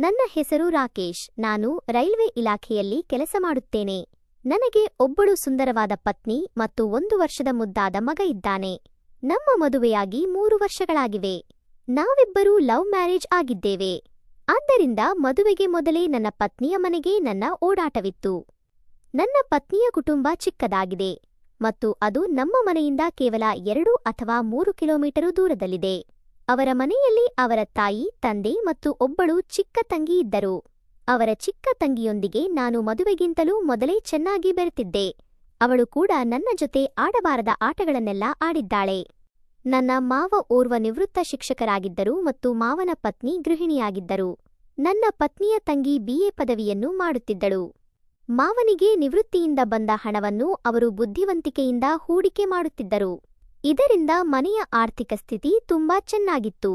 ನನ್ನ ಹೆಸರು ರಾಕೇಶ್. ನಾನು ರೈಲ್ವೆ ಇಲಾಖೆಯಲ್ಲಿ ಕೆಲಸ ಮಾಡುತ್ತೇನೆ. ನನಗೆ ಒಬ್ಬಳು ಸುಂದರವಾದ ಪತ್ನಿ ಮತ್ತು 1 ವರ್ಷದ ಮುದ್ದಾದ ಮಗ ಇದ್ದಾನೆ. ನಮ್ಮ ಮದುವೆಯಾಗಿ 3 ವರ್ಷಗಳಾಗಿವೆ. ನಾವಿಬ್ಬರೂ ಲವ್ ಮ್ಯಾರೇಜ್ ಆಗಿದ್ದೇವೆ. ಆದ್ದರಿಂದ ಮದುವೆಗೆ ಮೊದಲೇ ನನ್ನ ಪತ್ನಿಯ ಮನೆಗೆ ನನ್ನ ಓಡಾಟವಿತ್ತು. ನನ್ನ ಪತ್ನಿಯ ಕುಟುಂಬ ಚಿಕ್ಕದಾಗಿದೆ ಮತ್ತು ಅದು ನಮ್ಮ ಮನೆಯಿಂದ ಕೇವಲ 2 ಅಥವಾ 3 ಕಿಲೋಮೀಟರು ದೂರದಲ್ಲಿದೆ. ಅವರ ಮನೆಯಲ್ಲಿ ಅವರ ತಾಯಿ, ತಂದೆ ಮತ್ತು ಒಬ್ಬಳು ಚಿಕ್ಕ ತಂಗಿ ಇದ್ದರು. ಅವರ ಚಿಕ್ಕ ತಂಗಿಯೊಂದಿಗೆ ನಾನು ಮದುವೆಗಿಂತಲೂ ಮೊದಲೇ ಚೆನ್ನಾಗಿ ಬೆರೆತಿದ್ದೆ. ಅವಳು ಕೂಡ ನನ್ನ ಜೊತೆ ಆಡಬಾರದ ಆಟಗಳನ್ನೆಲ್ಲ ಆಡಿದ್ದಾಳೆ. ನನ್ನ ಮಾವ ಓರ್ವ ನಿವೃತ್ತ ಶಿಕ್ಷಕರಾಗಿದ್ದರು ಮತ್ತು ಮಾವನ ಪತ್ನಿ ಗೃಹಿಣಿಯಾಗಿದ್ದರು. ನನ್ನ ಪತ್ನಿಯ ತಂಗಿ BA ಪದವಿಯನ್ನು ಮಾಡುತ್ತಿದ್ದಳು. ಮಾವನಿಗೆ ನಿವೃತ್ತಿಯಿಂದ ಬಂದ ಹಣವನ್ನು ಅವರು ಬುದ್ಧಿವಂತಿಕೆಯಿಂದ ಹೂಡಿಕೆ ಮಾಡುತ್ತಿದ್ದರು. ಇದರಿಂದ ಮನೆಯ ಆರ್ಥಿಕ ಸ್ಥಿತಿ ತುಂಬಾ ಚೆನ್ನಾಗಿತ್ತು.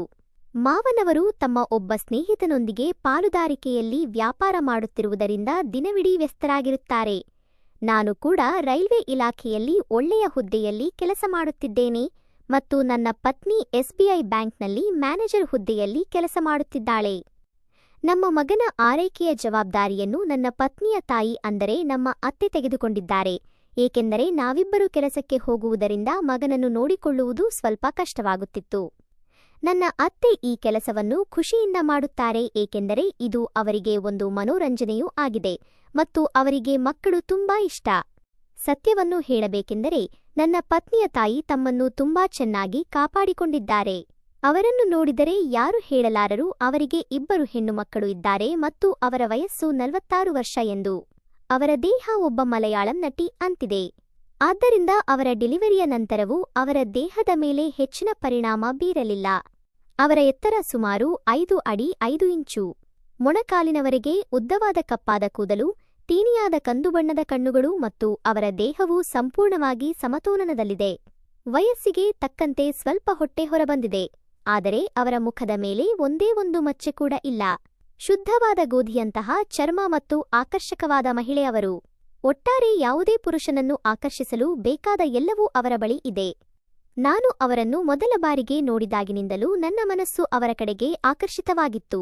ಮಾವನವರು ತಮ್ಮ ಒಬ್ಬ ಸ್ನೇಹಿತನೊಂದಿಗೆ ಪಾಲುದಾರಿಕೆಯಲ್ಲಿ ವ್ಯಾಪಾರ ಮಾಡುತ್ತಿರುವುದರಿಂದ ದಿನವಿಡೀ ವ್ಯಸ್ತರಾಗಿರುತ್ತಾರೆ. ನಾನು ಕೂಡ ರೈಲ್ವೆ ಇಲಾಖೆಯಲ್ಲಿ ಒಳ್ಳೆಯ ಹುದ್ದೆಯಲ್ಲಿ ಕೆಲಸ ಮಾಡುತ್ತಿದ್ದೇನೆ ಮತ್ತು ನನ್ನ ಪತ್ನಿ SBI ಬ್ಯಾಂಕ್ನಲ್ಲಿ ಮ್ಯಾನೇಜರ್ ಹುದ್ದೆಯಲ್ಲಿ ಕೆಲಸ ಮಾಡುತ್ತಿದ್ದಾಳೆ. ನಮ್ಮ ಮಗನ ಆರೈಕೆಯ ಜವಾಬ್ದಾರಿಯನ್ನು ನನ್ನ ಪತ್ನಿಯ ತಾಯಿ ಅಂದರೆ ನಮ್ಮ ಅತ್ತೆ ತೆಗೆದುಕೊಂಡಿದ್ದಾರೆ. ಏಕೆಂದರೆ ನಾವಿಬ್ಬರು ಕೆಲಸಕ್ಕೆ ಹೋಗುವುದರಿಂದ ಮಗನನ್ನು ನೋಡಿಕೊಳ್ಳುವುದು ಸ್ವಲ್ಪ ಕಷ್ಟವಾಗುತ್ತಿತ್ತು. ನನ್ನ ಅತ್ತೆ ಈ ಕೆಲಸವನ್ನು ಖುಷಿಯಿಂದ ಮಾಡುತ್ತಾರೆ, ಏಕೆಂದರೆ ಇದು ಅವರಿಗೆ ಒಂದು ಮನೋರಂಜನೆಯೂ ಆಗಿದೆ ಮತ್ತು ಅವರಿಗೆ ಮಕ್ಕಳು ತುಂಬಾ ಇಷ್ಟ. ಸತ್ಯವನ್ನು ಹೇಳಬೇಕೆಂದರೆ ನನ್ನ ಪತ್ನಿಯ ತಾಯಿ ತಮ್ಮನ್ನು ತುಂಬಾ ಚೆನ್ನಾಗಿ ಕಾಪಾಡಿಕೊಂಡಿದ್ದಾರೆ. ಅವರನ್ನು ನೋಡಿದರೆ ಯಾರು ಹೇಳಲಾರರು ಅವರಿಗೆ 2 ಹೆಣ್ಣು ಮಕ್ಕಳು ಇದ್ದಾರೆ ಮತ್ತು ಅವರ ವಯಸ್ಸು 46 ವರ್ಷ ಎಂದು. ಅವರ ದೇಹ ಒಬ್ಬ ಮಲಯಾಳಂ ನಟಿ ಅಂತಿದೆ. ಆದ್ದರಿಂದ ಅವರ ಡೆಲಿವರಿಯ ನಂತರವೂ ಅವರ ದೇಹದ ಮೇಲೆ ಹೆಚ್ಚಿನ ಪರಿಣಾಮ ಬೀರಲಿಲ್ಲ. ಅವರ ಎತ್ತರ ಸುಮಾರು 5 ಅಡಿ 5 ಇಂಚು. ಮೊಣಕಾಲಿನವರೆಗೆ ಉದ್ದವಾದ ಕಪ್ಪಾದ ಕೂದಲು, ತೀನಿಯಾದ ಕಂದುಬಣ್ಣದ ಕಣ್ಣುಗಳು ಮತ್ತು ಅವರ ದೇಹವು ಸಂಪೂರ್ಣವಾಗಿ ಸಮತೋಲನದಲ್ಲಿದೆ. ವಯಸ್ಸಿಗೆ ತಕ್ಕಂತೆ ಸ್ವಲ್ಪ ಹೊಟ್ಟೆ ಹೊರಬಂದಿದೆ, ಆದರೆ ಅವರ ಮುಖದ ಮೇಲೆ ಒಂದೇ ಒಂದು ಮಚ್ಚೆ ಕೂಡ ಇಲ್ಲ. ಶುದ್ಧವಾದ ಗೋಧಿಯಂತಹ ಚರ್ಮ ಮತ್ತು ಆಕರ್ಷಕವಾದ ಮಹಿಳೆಯವರು. ಒಟ್ಟಾರೆ ಯಾವುದೇ ಪುರುಷನನ್ನು ಆಕರ್ಷಿಸಲು ಬೇಕಾದ ಎಲ್ಲವೂ ಅವರ ಬಳಿ ಇದೆ. ನಾನು ಅವರನ್ನು ಮೊದಲ ಬಾರಿಗೆ ನೋಡಿದಾಗಿನಿಂದಲೂ ನನ್ನ ಮನಸ್ಸು ಅವರ ಕಡೆಗೆ ಆಕರ್ಷಿತವಾಗಿತ್ತು.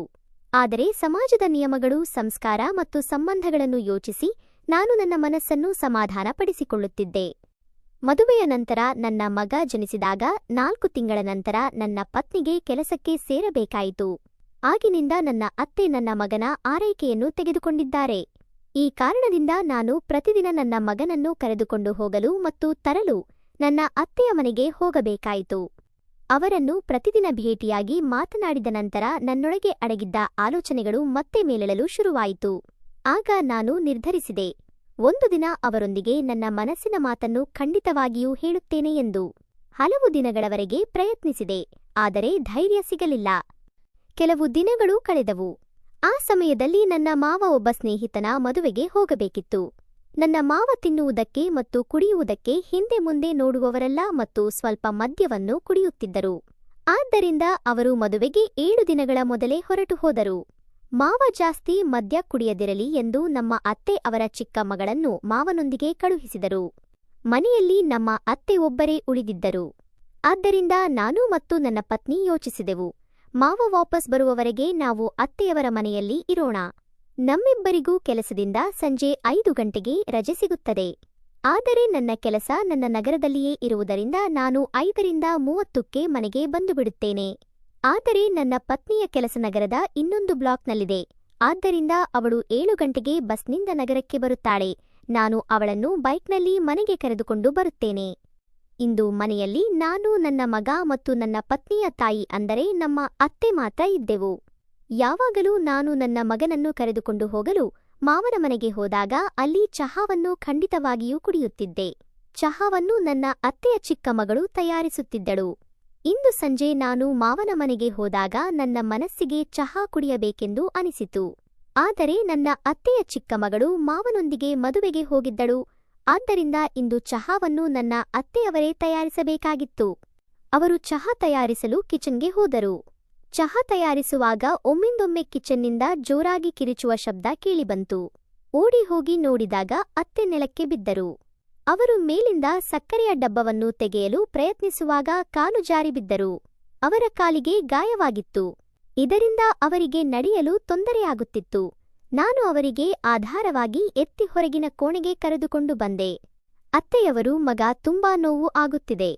ಆದರೆ ಸಮಾಜದ ನಿಯಮಗಳು, ಸಂಸ್ಕಾರ ಮತ್ತು ಸಂಬಂಧಗಳನ್ನು ಯೋಚಿಸಿ ನಾನು ನನ್ನ ಮನಸ್ಸನ್ನು ಸಮಾಧಾನಪಡಿಸಿಕೊಳ್ಳುತ್ತಿದ್ದೆ. ಮದುವೆಯ ನಂತರ ನನ್ನ ಮಗ ಜನಿಸಿದಾಗ 4 ತಿಂಗಳ ನಂತರ ನನ್ನ ಪತ್ನಿಗೆ ಕೆಲಸಕ್ಕೆ ಸೇರಬೇಕಾಯಿತು. ಆಗಿನಿಂದ ನನ್ನ ಅತ್ತೆ ನನ್ನ ಮಗನ ಆರೈಕೆಯನ್ನು ತೆಗೆದುಕೊಂಡಿದ್ದಾರೆ. ಈ ಕಾರಣದಿಂದ ನಾನು ಪ್ರತಿದಿನ ನನ್ನ ಮಗನನ್ನು ಕರೆದುಕೊಂಡು ಹೋಗಲು ಮತ್ತು ತರಲು ನನ್ನ ಅತ್ತೆಯ ಮನೆಗೆ ಹೋಗಬೇಕಾಯಿತು. ಅವರನ್ನು ಪ್ರತಿದಿನ ಭೇಟಿಯಾಗಿ ಮಾತನಾಡಿದ ನಂತರ ನನ್ನೊಳಗೆ ಅಡಗಿದ್ದ ಆಲೋಚನೆಗಳು ಮತ್ತೆ ಮೇಲೇಳಲು ಶುರುವಾಯಿತು. ಆಗ ನಾನು ನಿರ್ಧರಿಸಿದೆ, ಒಂದು ದಿನ ಅವರೊಂದಿಗೆ ನನ್ನ ಮನಸ್ಸಿನ ಮಾತನ್ನು ಖಂಡಿತವಾಗಿಯೂ ಹೇಳುತ್ತೇನೆ ಎಂದು. ಹಲವು ದಿನಗಳವರೆಗೆ ಪ್ರಯತ್ನಿಸಿದೆ, ಆದರೆ ಧೈರ್ಯ ಸಿಗಲಿಲ್ಲ. ಕೆಲವು ದಿನಗಳು ಕಳೆದವು. ಆ ಸಮಯದಲ್ಲಿ ನನ್ನ ಮಾವ ಒಬ್ಬ ಸ್ನೇಹಿತನ ಮದುವೆಗೆ ಹೋಗಬೇಕಿತ್ತು. ನನ್ನ ಮಾವ ತಿನ್ನುವುದಕ್ಕೆ ಮತ್ತು ಕುಡಿಯುವುದಕ್ಕೆ ಹಿಂದೆ ಮುಂದೆ ನೋಡುವವರಲ್ಲ ಮತ್ತು ಸ್ವಲ್ಪ ಮದ್ಯವನ್ನು ಕುಡಿಯುತ್ತಿದ್ದರು. ಆದ್ದರಿಂದ ಅವರು ಮದುವೆಗೆ 7 ದಿನಗಳ ಮೊದಲೇ ಹೊರಟು ಹೋದರು. ಮಾವ ಜಾಸ್ತಿ ಮದ್ಯ ಕುಡಿಯದಿರಲಿ ಎಂದು ನಮ್ಮ ಅತ್ತೆ ಅವರ ಚಿಕ್ಕ ಮಗಳನ್ನು ಮಾವನೊಂದಿಗೆ ಕಳುಹಿಸಿದರು. ಮನೆಯಲ್ಲಿ ನಮ್ಮ ಅತ್ತೆ ಒಬ್ಬರೇ ಉಳಿದಿದ್ದರು. ಆದ್ದರಿಂದ ನಾನು ಮತ್ತು ನನ್ನ ಪತ್ನಿ ಯೋಚಿಸಿದೆವು, ಮಾವ ವಾಪಸ್ ಬರುವವರೆಗೆ ನಾವು ಅತ್ತೆಯವರ ಮನೆಯಲ್ಲಿ ಇರೋಣ. ನಮ್ಮಿಬ್ಬರಿಗೂ ಕೆಲಸದಿಂದ ಸಂಜೆ 5 ಗಂಟೆಗೆ ರಜೆ ಸಿಗುತ್ತದೆ. ಆದರೆ ನನ್ನ ಕೆಲಸ ನನ್ನ ನಗರದಲ್ಲಿಯೇ ಇರುವುದರಿಂದ ನಾನು 5ರಿಂದ 30ಕ್ಕೆ ಮನೆಗೆ ಬಂದುಬಿಡುತ್ತೇನೆ. ಆದರೆ ನನ್ನ ಪತ್ನಿಯ ಕೆಲಸ ನಗರದ ಇನ್ನೊಂದು ಬ್ಲಾಕ್ನಲ್ಲಿದೆ. ಆದ್ದರಿಂದ ಅವಳು 7 ಗಂಟೆಗೆ ಬಸ್ನಿಂದ ನಗರಕ್ಕೆ ಬರುತ್ತಾಳೆ. ನಾನು ಅವಳನ್ನು ಬೈಕ್ನಲ್ಲಿ ಮನೆಗೆ ಕರೆದುಕೊಂಡು ಬರುತ್ತೇನೆ. ಇಂದು ಮನೆಯಲ್ಲಿ ನಾನು, ನನ್ನ ಮಗ ಮತ್ತು ನನ್ನ ಪತ್ನಿಯ ತಾಯಿ ಅಂದರೆ ನಮ್ಮ ಅತ್ತೆ ಮಾತ್ರ ಇದ್ದೆವು. ಯಾವಾಗಲೂ ನಾನು ನನ್ನ ಮಗನನ್ನು ಕರೆದುಕೊಂಡು ಹೋಗಲು ಮಾವನ ಮನೆಗೆ ಹೋದಾಗ ಅಲ್ಲಿ ಚಹಾವನ್ನು ಖಂಡಿತವಾಗಿಯೂ ಕುಡಿಯುತ್ತಿದ್ದೆ. ಚಹಾವನ್ನು ನನ್ನ ಅತ್ತೆಯ ಚಿಕ್ಕ ಮಗಳು ತಯಾರಿಸುತ್ತಿದ್ದಳು. ಇಂದು ಸಂಜೆ ನಾನು ಮಾವನ ಮನೆಗೆ ಹೋದಾಗ ನನ್ನ ಮನಸ್ಸಿಗೆ ಚಹಾ ಕುಡಿಯಬೇಕೆಂದು ಅನಿಸಿತು. ಆದರೆ ನನ್ನ ಅತ್ತೆಯ ಚಿಕ್ಕ ಮಗಳು ಮಾವನೊಂದಿಗೆ ಮದುವೆಗೆ ಹೋಗಿದ್ದಳು. ಆದ್ದರಿಂದ ಇಂದು ಚಹಾವನ್ನು ನನ್ನ ಅತ್ತೆಯವರೇ ತಯಾರಿಸಬೇಕಾಗಿತ್ತು. ಅವರು ಚಹಾ ತಯಾರಿಸಲು ಕಿಚನ್ಗೆ ಹೋದರು. ಚಹಾ ತಯಾರಿಸುವಾಗ ಒಮ್ಮಿಂದೊಮ್ಮೆ ಕಿಚನ್ನಿಂದ ಜೋರಾಗಿ ಕಿರಿಚುವ ಶಬ್ದ ಕೇಳಿಬಂತು. ಓಡಿ ಹೋಗಿ ನೋಡಿದಾಗ ಅತ್ತೆ ನೆಲಕ್ಕೆ ಬಿದ್ದರು. ಅವರು ಮೇಲಿಂದ ಸಕ್ಕರೆಯ ಡಬ್ಬವನ್ನು ತೆಗೆಯಲು ಪ್ರಯತ್ನಿಸುವಾಗ ಕಾಲು ಜಾರಿ ಬಿದ್ದರು. ಅವರ ಕಾಲಿಗೆ ಗಾಯವಾಗಿತ್ತು. ಇದರಿಂದ ಅವರಿಗೆ ನಡೆಯಲು ತೊಂದರೆಯಾಗುತ್ತಿತ್ತು. ನಾನು ಅವರಿಗೆ ಆಧಾರವಾಗಿ ಎತ್ತಿ ಹೊರಗಿನ ಕೋಣೆಗೆ ಕರೆದುಕೊಂಡು ಬಂದೆ. ಅತ್ತೆಯವರು, ಮಗ, ತುಂಬಾ ನೋವು ಆಗುತ್ತಿದೆ.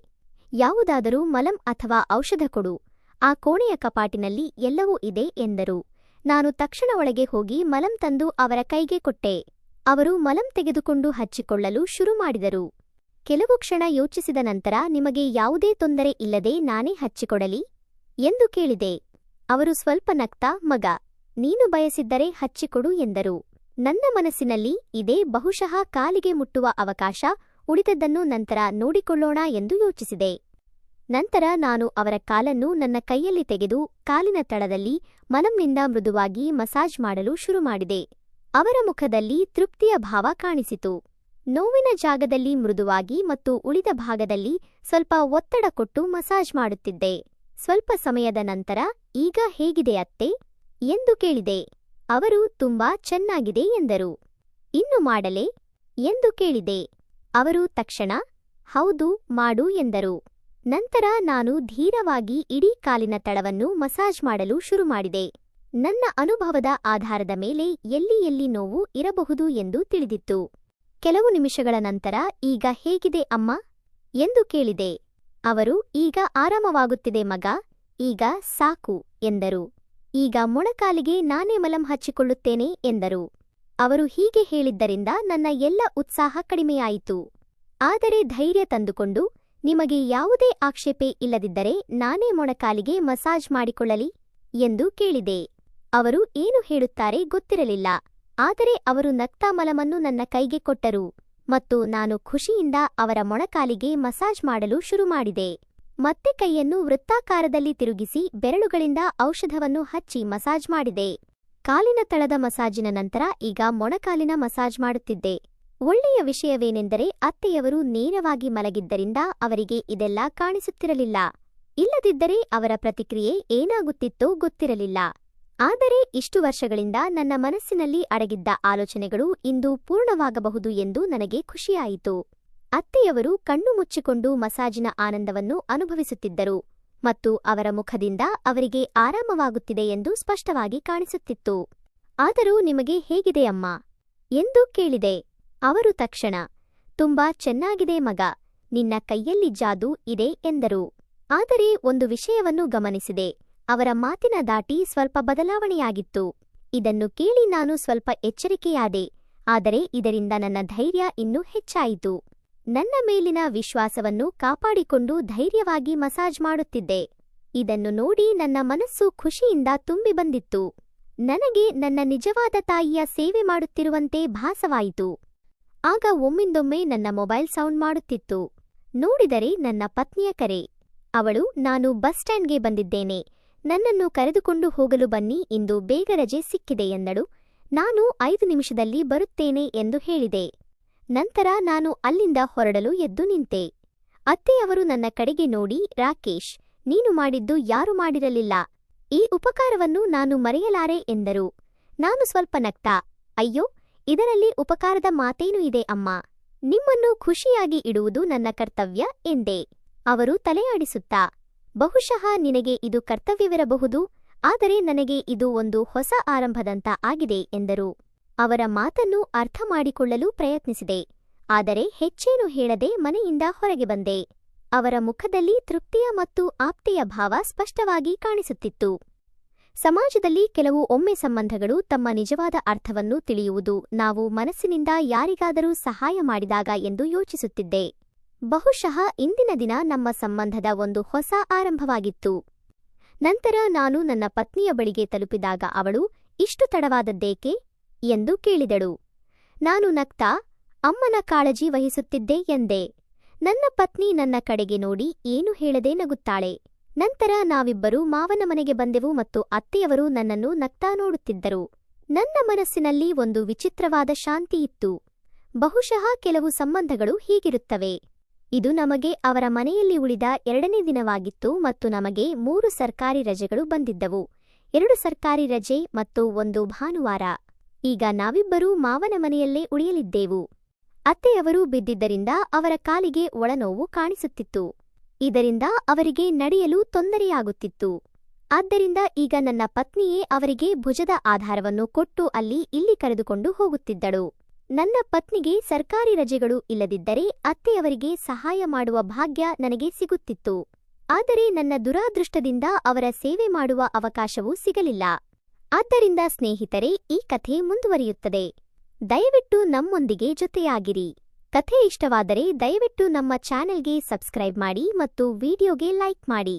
ಯಾವುದಾದರೂ ಮಲಂ ಅಥವಾ ಔಷಧ ಕೊಡು. ಆ ಕೋಣೆಯ ಕಪಾಟಿನಲ್ಲಿ ಎಲ್ಲವೂ ಇದೆ ಎಂದರು. ನಾನು ತಕ್ಷಣ ಒಳಗೆ ಹೋಗಿ ಮಲಂ ತಂದು ಅವರ ಕೈಗೆ ಕೊಟ್ಟೆ. ಅವರು ಮಲಂ ತೆಗೆದುಕೊಂಡು ಹಚ್ಚಿಕೊಳ್ಳಲು ಶುರು ಮಾಡಿದರು. ಕೆಲವು ಕ್ಷಣ ಯೋಚಿಸಿದ ನಂತರ, ನಿಮಗೆ ಯಾವುದೇ ತೊಂದರೆ ಇಲ್ಲದೆ ನಾನೇ ಹಚ್ಚಿಕೊಡಲಿ ಎಂದು ಕೇಳಿದೆ. ಅವರು ಸ್ವಲ್ಪ ನಗ್ತಾ, ಮಗ, ನೀನು ಬಯಸಿದ್ದರೆ ಹಚ್ಚಿಕೊಡು ಎಂದರು. ನನ್ನ ಮನಸ್ಸಿನಲ್ಲಿ ಇದೇ ಬಹುಶಃ ಕಾಲಿಗೆ ಮುಟ್ಟುವ ಅವಕಾಶ, ಉಳಿದದ್ದನ್ನು ನಂತರ ನೋಡಿಕೊಳ್ಳೋಣ ಎಂದು ಯೋಚಿಸಿದೆ. ನಂತರ ನಾನು ಅವರ ಕಾಲನ್ನು ನನ್ನ ಕೈಯಲ್ಲಿ ತೆಗೆದು ಕಾಲಿನ ತಳದಲ್ಲಿ ಮಲಂನಿಂದ ಮೃದುವಾಗಿ ಮಸಾಜ್ ಮಾಡಲು ಶುರು ಮಾಡಿದೆ. ಅವರ ಮುಖದಲ್ಲಿ ತೃಪ್ತಿಯ ಭಾವ ಕಾಣಿಸಿತು. ನೋವಿನ ಜಾಗದಲ್ಲಿ ಮೃದುವಾಗಿ ಮತ್ತು ಉಳಿದ ಭಾಗದಲ್ಲಿ ಸ್ವಲ್ಪ ಒತ್ತಡ ಕೊಟ್ಟು ಮಸಾಜ್ ಮಾಡುತ್ತಿದ್ದೆ. ಸ್ವಲ್ಪ ಸಮಯದ ನಂತರ, ಈಗ ಹೇಗಿದೆ ಅತ್ತೆ ಎಂದು ಕೇಳಿದೆ. ಅವರು ತುಂಬಾ ಚೆನ್ನಾಗಿದೆ ಎಂದರು. ಇನ್ನು ಮಾಡಲೇ ಎಂದು ಕೇಳಿದೆ. ಅವರು ತಕ್ಷಣ ಹೌದು ಮಾಡು ಎಂದರು. ನಂತರ ನಾನು ಧೀರವಾಗಿ ಇಡೀ ಕಾಲಿನ ತಳವನ್ನು ಮಸಾಜ್ ಮಾಡಲು ಶುರು ಮಾಡಿದೆ. ನನ್ನ ಅನುಭವದ ಆಧಾರದ ಮೇಲೆ ಎಲ್ಲಿ ನೋವು ಇರಬಹುದು ಎಂದು ತಿಳಿದಿತ್ತು. ಕೆಲವು ನಿಮಿಷಗಳ ನಂತರ, ಈಗ ಹೇಗಿದೆ ಅಮ್ಮ ಎಂದು ಕೇಳಿದೆ. ಅವರು, ಈಗ ಆರಾಮವಾಗುತ್ತಿದೆ ಮಗ, ಈಗ ಸಾಕು ಎಂದರು. ಈಗ ಮೊಣಕಾಲಿಗೆ ನಾನೇ ಮಲಂ ಹಚ್ಚಿಕೊಳ್ಳುತ್ತೇನೆ ಎಂದರು. ಅವರು ಹೀಗೆ ಹೇಳಿದ್ದರಿಂದ ನನ್ನ ಎಲ್ಲ ಉತ್ಸಾಹ ಕಡಿಮೆಯಾಯಿತು. ಆದರೆ ಧೈರ್ಯ ತಂದುಕೊಂಡು, ನಿಮಗೆ ಯಾವುದೇ ಆಕ್ಷೇಪೆ ಇಲ್ಲದಿದ್ದರೆ ನಾನೇ ಮೊಣಕಾಲಿಗೆ ಮಸಾಜ್ ಮಾಡಿಕೊಳ್ಳಲಿ ಎಂದು ಕೇಳಿದೆ. ಅವರು ಏನು ಹೇಳುತ್ತಾರೆ ಗೊತ್ತಿರಲಿಲ್ಲ. ಆದರೆ ಅವರು ನಗ್ತಾ ಮಲಮನ್ನು ನನ್ನ ಕೈಗೆ ಕೊಟ್ಟರು ಮತ್ತು ನಾನು ಖುಷಿಯಿಂದ ಅವರ ಮೊಣಕಾಲಿಗೆ ಮಸಾಜ್ ಮಾಡಲು ಶುರು ಮಾಡಿದೆ. ಮತ್ತೆ ಕೈಯನ್ನು ವೃತ್ತಾಕಾರದಲ್ಲಿ ತಿರುಗಿಸಿ ಬೆರಳುಗಳಿಂದ ಔಷಧವನ್ನು ಹಚ್ಚಿ ಮಸಾಜ್ ಮಾಡಿದೆ. ಕಾಲಿನ ತಳದ ಮಸಾಜಿನ ನಂತರ ಈಗ ಮೊಣಕಾಲಿನ ಮಸಾಜ್ ಮಾಡುತ್ತಿದ್ದೆ. ಒಳ್ಳೆಯ ವಿಷಯವೇನೆಂದರೆ, ಅತ್ತೆಯವರು ನೇರವಾಗಿ ಮಲಗಿದ್ದರಿಂದ ಅವರಿಗೆ ಇದೆಲ್ಲ ಕಾಣಿಸುತ್ತಿರಲಿಲ್ಲ. ಇಲ್ಲದಿದ್ದರೆ ಅವರ ಪ್ರತಿಕ್ರಿಯೆ ಏನಾಗುತ್ತಿತ್ತೋ ಗೊತ್ತಿರಲಿಲ್ಲ. ಆದರೆ ಇಷ್ಟು ವರ್ಷಗಳಿಂದ ನನ್ನ ಮನಸ್ಸಿನಲ್ಲಿ ಅಡಗಿದ್ದ ಆಲೋಚನೆಗಳು ಇಂದು ಪೂರ್ಣವಾಗಬಹುದು ಎಂದು ನನಗೆ ಖುಷಿಯಾಯಿತು. ಅತ್ತೆಯವರು ಕಣ್ಣು ಮುಚ್ಚಿಕೊಂಡು ಮಸಾಜಿನ ಆನಂದವನ್ನು ಅನುಭವಿಸುತ್ತಿದ್ದರು ಮತ್ತು ಅವರ ಮುಖದಿಂದ ಅವರಿಗೆ ಆರಾಮವಾಗುತ್ತಿದೆ ಎಂದು ಸ್ಪಷ್ಟವಾಗಿ ಕಾಣಿಸುತ್ತಿತ್ತು. ಆದರೂ ನಿಮಗೆ ಹೇಗಿದೆ ಅಮ್ಮ ಎಂದು ಕೇಳಿದೆ. ಅವರು ತಕ್ಷಣ, ತುಂಬಾ ಚೆನ್ನಾಗಿದೆ ಮಗ, ನಿನ್ನ ಕೈಯಲ್ಲಿ ಜಾದೂ ಇದೆ ಎಂದರು. ಆದರೆ ಒಂದು ವಿಷಯವನ್ನು ಗಮನಿಸಿದೆ. ಅವರ ಮಾತಿನ ದಾಟಿ ಸ್ವಲ್ಪ ಬದಲಾವಣೆಯಾಗಿತ್ತು. ಇದನ್ನು ಕೇಳಿ ನಾನು ಸ್ವಲ್ಪ ಎಚ್ಚರಿಕೆಯಾದೆ. ಆದರೆ ಇದರಿಂದ ನನ್ನ ಧೈರ್ಯ ಇನ್ನೂ ಹೆಚ್ಚಾಯಿತು. ನನ್ನ ಮೇಲಿನ ವಿಶ್ವಾಸವನ್ನು ಕಾಪಾಡಿಕೊಂಡು ಧೈರ್ಯವಾಗಿ ಮಸಾಜ್ ಮಾಡುತ್ತಿದ್ದೆ. ಇದನ್ನು ನೋಡಿ ನನ್ನ ಮನಸ್ಸು ಖುಷಿಯಿಂದ ತುಂಬಿ ಬಂದಿತ್ತು. ನನಗೆ ನನ್ನ ನಿಜವಾದ ತಾಯಿಯ ಸೇವೆ ಮಾಡುತ್ತಿರುವಂತೆ ಭಾಸವಾಯಿತು. ಆಗ ಒಮ್ಮಿಂದೊಮ್ಮೆ ನನ್ನ ಮೊಬೈಲ್ ಸೌಂಡ್ ಮಾಡುತ್ತಿತ್ತು. ನೋಡಿದರೆ ನನ್ನ ಪತ್ನಿಯ ಕರೆ. ಅವಳು, ನಾನು ಬಸ್ ಸ್ಟ್ಯಾಂಡ್ಗೆ ಬಂದಿದ್ದೇನೆ, ನನ್ನನ್ನು ಕರೆದುಕೊಂಡು ಹೋಗಲು ಬನ್ನಿ, ಇಂದು ಬೇಗ ರಜೆ ಸಿಕ್ಕಿದೆ ಎಂದಳು. ನಾನು 5 ನಿಮಿಷದಲ್ಲಿ ಬರುತ್ತೇನೆ ಎಂದು ಹೇಳಿದೆ. ನಂತರ ನಾನು ಅಲ್ಲಿಂದ ಹೊರಡಲು ಎದ್ದು ನಿಂತೆ. ಅತ್ತೆಯವರು ನನ್ನ ಕಡೆಗೆ ನೋಡಿ, ರಾಕೇಶ್, ನೀನು ಮಾಡಿದ್ದು ಯಾರೂ ಮಾಡಿರಲಿಲ್ಲ. ಈ ಉಪಕಾರವನ್ನು ನಾನು ಮರೆಯಲಾರೆ ಎಂದರು. ನಾನು ಸ್ವಲ್ಪ ನಗ್ತಾ, ಅಯ್ಯೋ, ಇದರಲ್ಲಿ ಉಪಕಾರದ ಮಾತೇನು ಇದೆ ಅಮ್ಮ, ನಿಮ್ಮನ್ನು ಖುಷಿಯಾಗಿ ಇಡುವುದು ನನ್ನ ಕರ್ತವ್ಯ ಎಂದೆ. ಅವರು ತಲೆಯಾಡಿಸುತ್ತಾ, ಬಹುಶಃ ನಿನಗೆ ಇದು ಕರ್ತವ್ಯವಿರಬಹುದು, ಆದರೆ ನನಗೆ ಇದು ಒಂದು ಹೊಸ ಆರಂಭದಂತ ಆಗಿದೆ ಎಂದರು. ಅವರ ಮಾತನ್ನು ಅರ್ಥ ಮಾಡಿಕೊಳ್ಳಲು ಪ್ರಯತ್ನಿಸಿದೆ. ಆದರೆ ಹೆಚ್ಚೇನು ಹೇಳದೆ ಮನೆಯಿಂದ ಹೊರಗೆ ಬಂದೆ. ಅವರ ಮುಖದಲ್ಲಿ ತೃಪ್ತಿಯ ಮತ್ತು ಆಪ್ತೆಯ ಭಾವ ಸ್ಪಷ್ಟವಾಗಿ ಕಾಣಿಸುತ್ತಿತ್ತು. ಸಮಾಜದಲ್ಲಿ ಕೆಲವು ಒಮ್ಮೆ ಸಂಬಂಧಗಳು ತಮ್ಮ ನಿಜವಾದ ಅರ್ಥವನ್ನು ತಿಳಿಯುವುದು ನಾವು ಮನಸ್ಸಿನಿಂದ ಯಾರಿಗಾದರೂ ಸಹಾಯ ಮಾಡಿದಾಗ ಎಂದು ಯೋಚಿಸುತ್ತಿದ್ದೆ. ಬಹುಶಃ ಇಂದಿನ ದಿನ ನಮ್ಮ ಸಂಬಂಧದ ಒಂದು ಹೊಸ ಆರಂಭವಾಗಿತ್ತು. ನಂತರ ನಾನು ನನ್ನ ಪತ್ನಿಯ ಬಳಿಗೆ ತಲುಪಿದಾಗ ಅವಳು, ಇಷ್ಟು ತಡವಾದದ್ದೇಕೆ ಎಂದು ಕೇಳಿದಳು. ನಾನು ನಗ್ತಾ, ಅಮ್ಮನ ಕಾಳಜಿ ವಹಿಸುತ್ತಿದ್ದೆ ಎಂದೆ. ನನ್ನ ಪತ್ನಿ ನನ್ನ ಕಡೆಗೆ ನೋಡಿ ಏನು ಹೇಳದೆ ನಗುತ್ತಾಳೆ. ನಂತರ ನಾವಿಬ್ಬರೂ ಮಾವನ ಮನೆಗೆ ಬಂದೆವು ಮತ್ತು ಅತ್ತೆಯವರು ನನ್ನನ್ನು ನಗ್ತಾ ನೋಡುತ್ತಿದ್ದರು. ನನ್ನ ಮನಸ್ಸಿನಲ್ಲಿ ಒಂದು ವಿಚಿತ್ರವಾದ ಶಾಂತಿಯಿತ್ತು. ಬಹುಶಃ ಕೆಲವು ಸಂಬಂಧಗಳು ಹೀಗಿರುತ್ತವೆ. ಇದು ನಮಗೆ ಅವರ ಮನೆಯಲ್ಲಿ ಉಳಿದ 2ನೇ ದಿನವಾಗಿತ್ತು ಮತ್ತು ನಮಗೆ 3 ಸರ್ಕಾರಿ ರಜೆಗಳು ಬಂದಿದ್ದವು. 2 ಸರ್ಕಾರಿ ರಜೆ ಮತ್ತು 1 ಭಾನುವಾರ. ಈಗ ನಾವಿಬ್ಬರೂ ಮಾವನ ಮನೆಯಲ್ಲೇ ಉಳಿಯಲಿದ್ದೆವು. ಅತ್ತೆಯವರು ಬಿದ್ದಿದ್ದರಿಂದ ಅವರ ಕಾಲಿಗೆ ಒಳನೋವು ಕಾಣಿಸುತ್ತಿತ್ತು. ಇದರಿಂದ ಅವರಿಗೆ ನಡೆಯಲು ತೊಂದರೆಯಾಗುತ್ತಿತ್ತು. ಆದ್ದರಿಂದ ಈಗ ನನ್ನ ಪತ್ನಿಯೇ ಅವರಿಗೆ ಭುಜದ ಆಧಾರವನ್ನು ಕೊಟ್ಟು ಅಲ್ಲಿ ಇಲ್ಲಿ ಕರೆದುಕೊಂಡು ಹೋಗುತ್ತಿದ್ದಳು. ನನ್ನ ಪತ್ನಿಗೆ ಸರ್ಕಾರಿ ರಜೆಗಳು ಇಲ್ಲದಿದ್ದರೆ ಅತ್ತೆಯವರಿಗೆ ಸಹಾಯ ಮಾಡುವ ಭಾಗ್ಯ ನನಗೆ ಸಿಗುತ್ತಿತ್ತು. ಆದರೆ ನನ್ನ ದುರಾದೃಷ್ಟದಿಂದ ಅವರ ಸೇವೆ ಮಾಡುವ ಅವಕಾಶವೂ ಸಿಗಲಿಲ್ಲ. ಆದ್ದರಿಂದ ಸ್ನೇಹಿತರೆ, ಈ ಕಥೆ ಮುಂದುವರಿಯುತ್ತದೆ. ದಯವಿಟ್ಟು ನಮ್ಮೊಂದಿಗೆ ಜೊತೆಯಾಗಿರಿ. ಕಥೆ ಇಷ್ಟವಾದರೆ ದಯವಿಟ್ಟು ನಮ್ಮ ಚಾನೆಲ್ಗೆ ಸಬ್ಸ್ಕ್ರೈಬ್ ಮಾಡಿ ಮತ್ತು ವಿಡಿಯೋಗೆ ಲೈಕ್ ಮಾಡಿ.